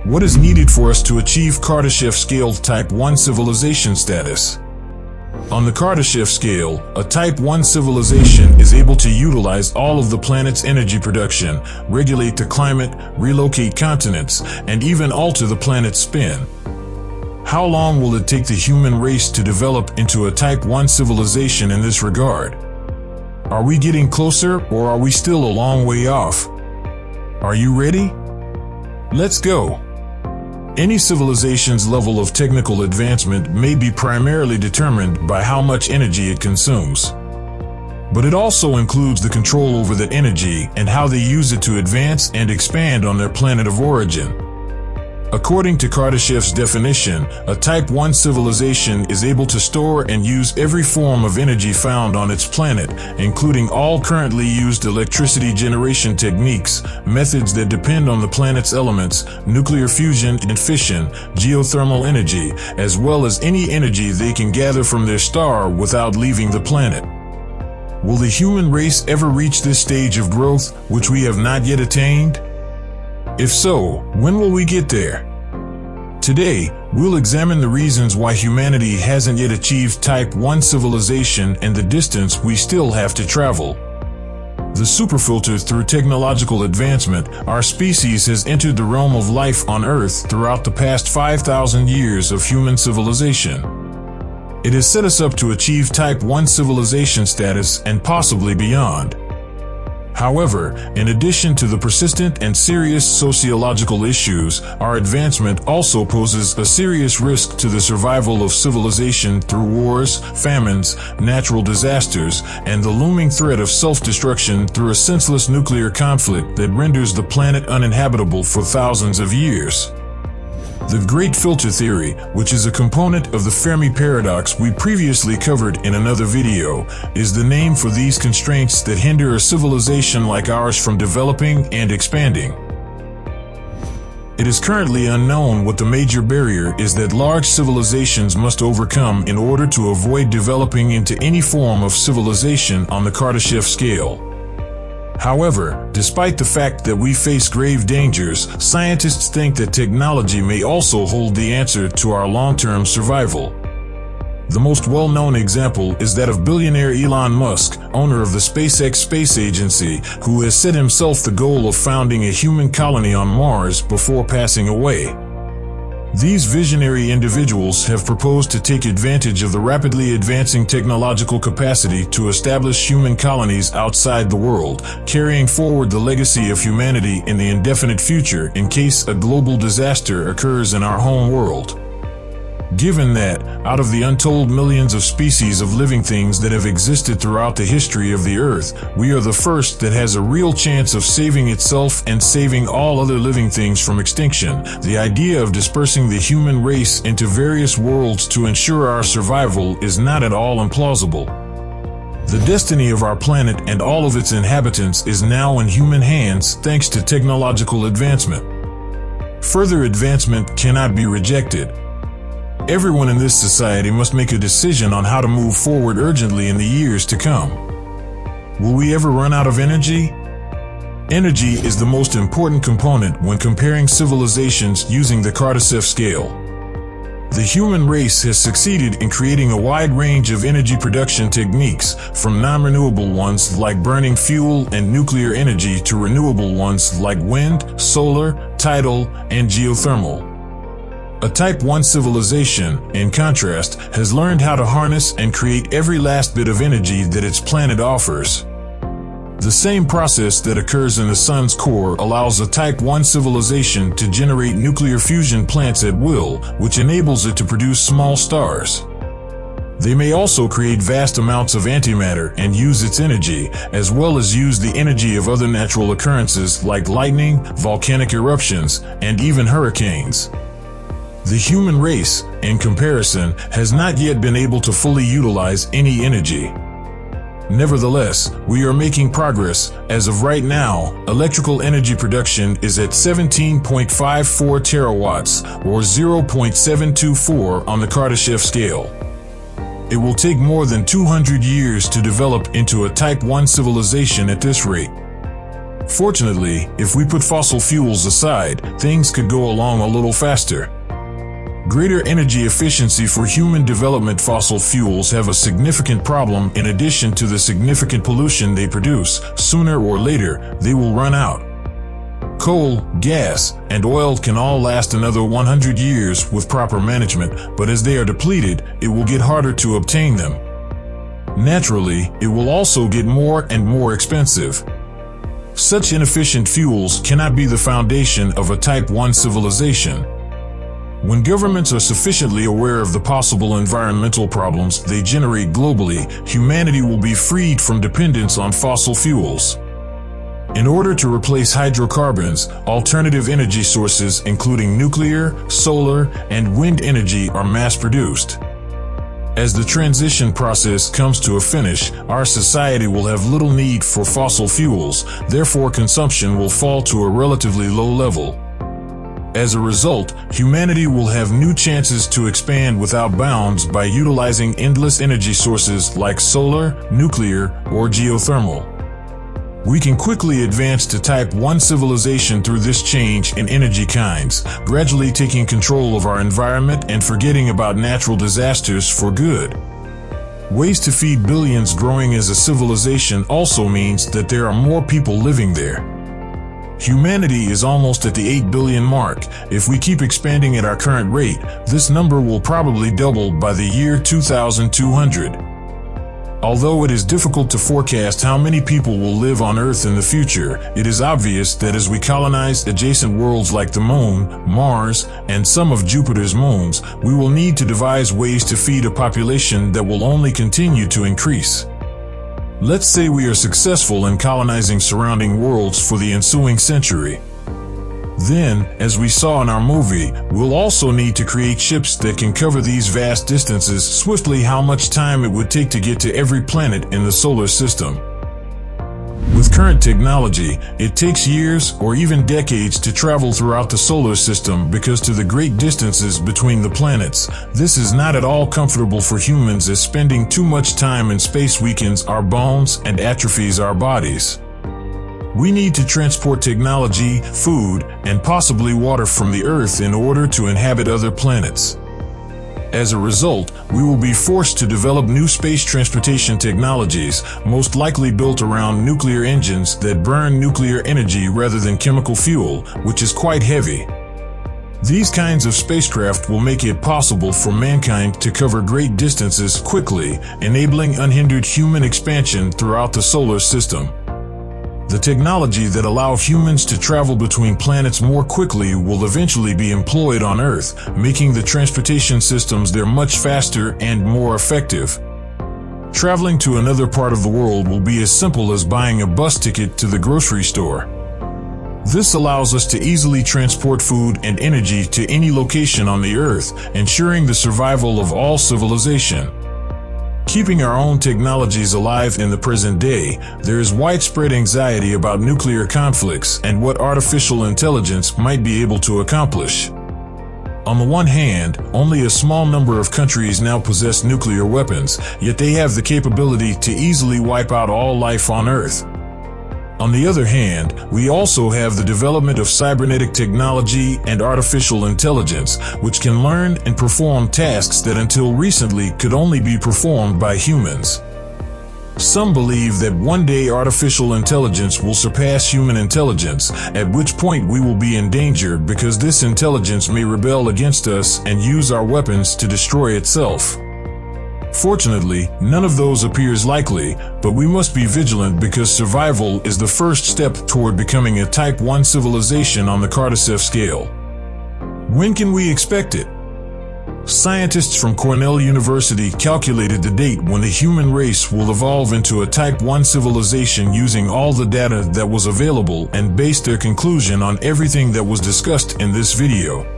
What is needed for us to achieve Kardashev scale Type 1 civilization status? On the Kardashev scale, a Type 1 civilization is able to utilize all of the planet's energy production, regulate the climate, relocate continents, and even alter the planet's spin. How long will it take the human race to develop into a Type 1 civilization in this regard? Are we getting closer, or are we still a long way off? Are you ready? Let's go! Any civilization's level of technical advancement may be primarily determined by how much energy it consumes. But it also includes the control over that energy and how they use it to advance and expand on their planet of origin. According to Kardashev's definition, a Type 1 civilization is able to store and use every form of energy found on its planet, including all currently used electricity generation techniques, methods that depend on the planet's elements, nuclear fusion and fission, geothermal energy, as well as any energy they can gather from their star without leaving the planet. Will the human race ever reach this stage of growth, which we have not yet attained? If so, when will we get there? Today, we'll examine the reasons why humanity hasn't yet achieved Type 1 civilization and the distance we still have to travel. The superfilter through technological advancement, our species has entered the realm of life on Earth throughout the past 5,000 years of human civilization. It has set us up to achieve Type 1 civilization status and possibly beyond. However, in addition to the persistent and serious sociological issues, our advancement also poses a serious risk to the survival of civilization through wars, famines, natural disasters, and the looming threat of self-destruction through a senseless nuclear conflict that renders the planet uninhabitable for thousands of years. The Great Filter Theory, which is a component of the Fermi paradox we previously covered in another video, is the name for these constraints that hinder a civilization like ours from developing and expanding. It is currently unknown what the major barrier is that large civilizations must overcome in order to avoid developing into any form of civilization on the Kardashev scale. However, despite the fact that we face grave dangers, scientists think that technology may also hold the answer to our long-term survival. The most well-known example is that of billionaire Elon Musk, owner of the SpaceX space agency, who has set himself the goal of founding a human colony on Mars before passing away. These visionary individuals have proposed to take advantage of the rapidly advancing technological capacity to establish human colonies outside the world, carrying forward the legacy of humanity in the indefinite future in case a global disaster occurs in our home world. Given that, out of the untold millions of species of living things that have existed throughout the history of the Earth, we are the first that has a real chance of saving itself and saving all other living things from extinction. The idea of dispersing the human race into various worlds to ensure our survival is not at all implausible. The destiny of our planet and all of its inhabitants is now in human hands thanks to technological advancement. Further advancement cannot be rejected. Everyone in this society must make a decision on how to move forward urgently in the years to come. Will we ever run out of energy? Energy is the most important component when comparing civilizations using the Kardashev scale. The human race has succeeded in creating a wide range of energy production techniques, from non-renewable ones like burning fuel and nuclear energy to renewable ones like wind, solar, tidal, and geothermal. A Type 1 civilization, in contrast, has learned how to harness and create every last bit of energy that its planet offers. The same process that occurs in the sun's core allows a Type 1 civilization to generate nuclear fusion plants at will, which enables it to produce small stars. They may also create vast amounts of antimatter and use its energy, as well as use the energy of other natural occurrences like lightning, volcanic eruptions, and even hurricanes. The human race, in comparison, has not yet been able to fully utilize any energy. Nevertheless, we are making progress. As of right now, electrical energy production is at 17.54 terawatts, or 0.724 on the Kardashev scale. It will take more than 200 years to develop into a Type 1 civilization at this rate. Fortunately, if we put fossil fuels aside, things could go along a little faster. Greater energy efficiency for human development. Fossil fuels have a significant problem. In addition to the significant pollution they produce, sooner or later, they will run out. Coal, gas, and oil can all last another 100 years with proper management, but as they are depleted, it will get harder to obtain them. Naturally, it will also get more and more expensive. Such inefficient fuels cannot be the foundation of a Type 1 civilization. When governments are sufficiently aware of the possible environmental problems they generate globally, humanity will be freed from dependence on fossil fuels. In order to replace hydrocarbons, alternative energy sources including nuclear, solar, and wind energy are mass-produced. As the transition process comes to a finish, our society will have little need for fossil fuels, therefore consumption will fall to a relatively low level. As a result, humanity will have new chances to expand without bounds by utilizing endless energy sources like solar, nuclear, or geothermal. We can quickly advance to Type 1 civilization through this change in energy kinds, gradually taking control of our environment and forgetting about natural disasters for good. Ways to feed billions. Growing as a civilization also means that there are more people living there. Humanity is almost at the 8 billion mark. If we keep expanding at our current rate, this number will probably double by the year 2200. Although it is difficult to forecast how many people will live on Earth in the future, it is obvious that as we colonize adjacent worlds like the Moon, Mars, and some of Jupiter's moons, we will need to devise ways to feed a population that will only continue to increase. Let's say we are successful in colonizing surrounding worlds for the ensuing century. Then, as we saw in our movie, we'll also need to create ships that can cover these vast distances swiftly. How much time it would take to get to every planet in the solar system. With current technology, it takes years or even decades to travel throughout the solar system because to the great distances between the planets. This is not at all comfortable for humans as spending too much time in space weakens our bones and atrophies our bodies. We need to transport technology, food, and possibly water from the Earth in order to inhabit other planets. As a result, we will be forced to develop new space transportation technologies, most likely built around nuclear engines that burn nuclear energy rather than chemical fuel, which is quite heavy. These kinds of spacecraft will make it possible for mankind to cover great distances quickly, enabling unhindered human expansion throughout the solar system. The technology that allows humans to travel between planets more quickly will eventually be employed on Earth, making the transportation systems there much faster and more effective. Traveling to another part of the world will be as simple as buying a bus ticket to the grocery store. This allows us to easily transport food and energy to any location on the Earth, ensuring the survival of all civilization. Keeping our own technologies alive in the present day, there is widespread anxiety about nuclear conflicts and what artificial intelligence might be able to accomplish. On the one hand, only a small number of countries now possess nuclear weapons, yet they have the capability to easily wipe out all life on Earth. On the other hand, we also have the development of cybernetic technology and artificial intelligence, which can learn and perform tasks that until recently could only be performed by humans. Some believe that one day artificial intelligence will surpass human intelligence, at which point we will be in danger because this intelligence may rebel against us and use our weapons to destroy itself. Fortunately, none of those appears likely, but we must be vigilant because survival is the first step toward becoming a Type 1 civilization on the Kardashev scale. When can we expect it? Scientists from Cornell University calculated the date when the human race will evolve into a Type 1 civilization using all the data that was available and based their conclusion on everything that was discussed in this video.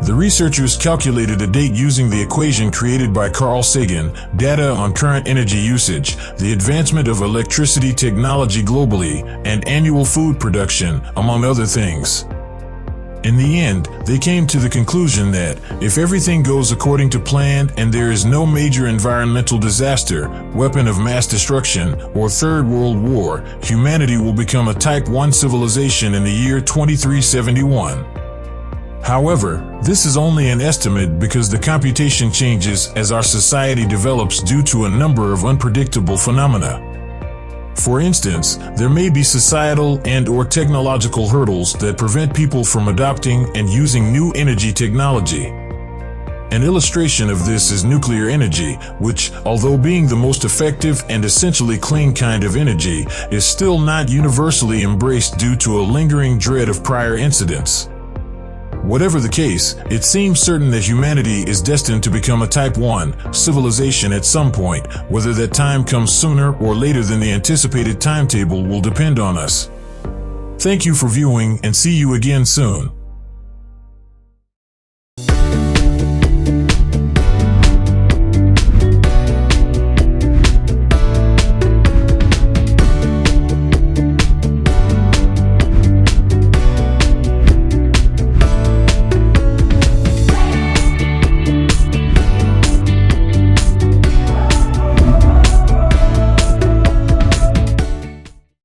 The researchers calculated a date using the equation created by Carl Sagan, data on current energy usage, the advancement of electricity technology globally, and annual food production, among other things. In the end, they came to the conclusion that if everything goes according to plan and there is no major environmental disaster, weapon of mass destruction, or Third World War, humanity will become a Type 1 civilization in the year 2371. However, this is only an estimate because the computation changes as our society develops due to a number of unpredictable phenomena. For instance, there may be societal and/or technological hurdles that prevent people from adopting and using new energy technology. An illustration of this is nuclear energy, which, although being the most effective and essentially clean kind of energy, is still not universally embraced due to a lingering dread of prior incidents. Whatever the case, it seems certain that humanity is destined to become a Type 1 civilization at some point. Whether that time comes sooner or later than the anticipated timetable will depend on us. Thank you for viewing and see you again soon.